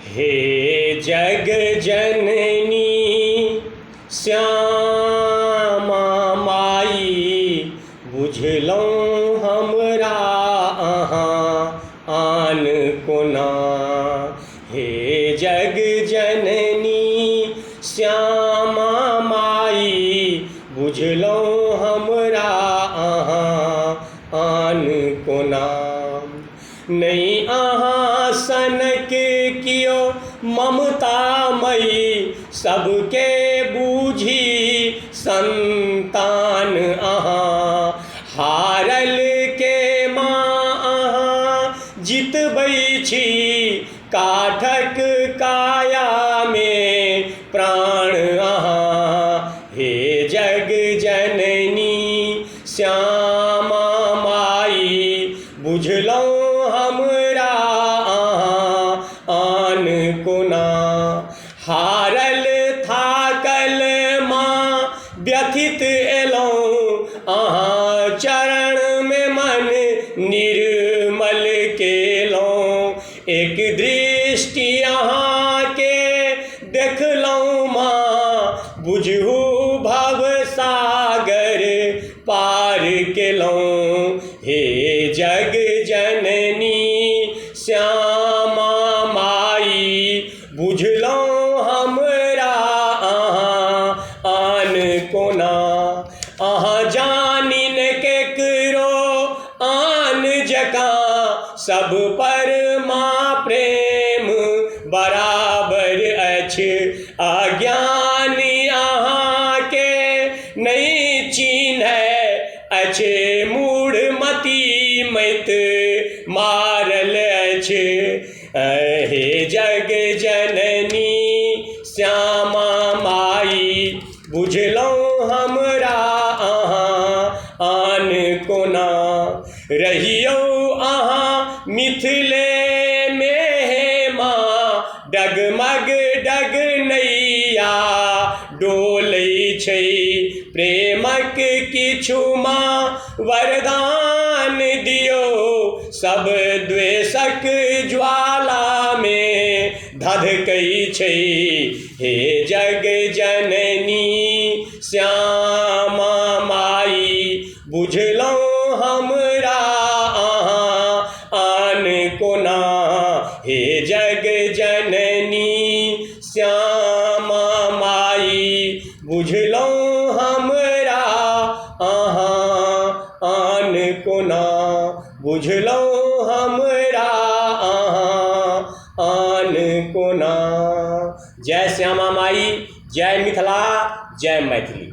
हे जग जननी श्यामा माई, बुझलहुँ हमरा अहाँ आन कोना। हे जग जननी श्यामा माई, बुझलहुँ हमरा अहाँ आन कोना। नहीं अहाँ सनक कियो ममतामयी, सबके बूझी संतान अहाँ। हारल के माँ अहाँ जितबै छी, काठक काया में प्राण अहाँ। हे जग जननी श्यामा माई, बुझलहुँ हमरा अहाँ आन कोना। हारल थाकल माँ व्यथित एलहुँ, अहाँ चरण में मन निर्मल केलहुँ। एक दृष्टि अहाँ के देखलहुँ माँ, बुझहु भव सागर पार केलहुँ। हे जग जननी श्यामा माई, बुझलहुँ हमरा अहाँ आन कोना। अहाँ जानिन केकरो आन जकाँ, सब पर माँ प्रेम बराबर अछि। अज्ञानी अहाँ के नहीं चिन्है अछि, मूढ़मती मत मारल अछि। हे जग जननी श्यामा माई, बुझलहुँ हमरा अहाँ आन कोना। रहियौ अहाँ मिथिले में हे माँ, डगमग डगनैया डोलै छै। प्रेमक किछु माँ वरदान दियौ, सब द्वेषक ज्वाला में धधकै छै। हे जग जननी श्यामा माई, बुझलहुँ हमरा अहाँ आन कोना। हे जग जननी श्यामा माई, बुझलहुँ हमरा अहाँ आन कोना। बुझलहुँ हमरा अहाँ आन कोना। जय श्यामा माई, जय मिथिला, जय मैथिली।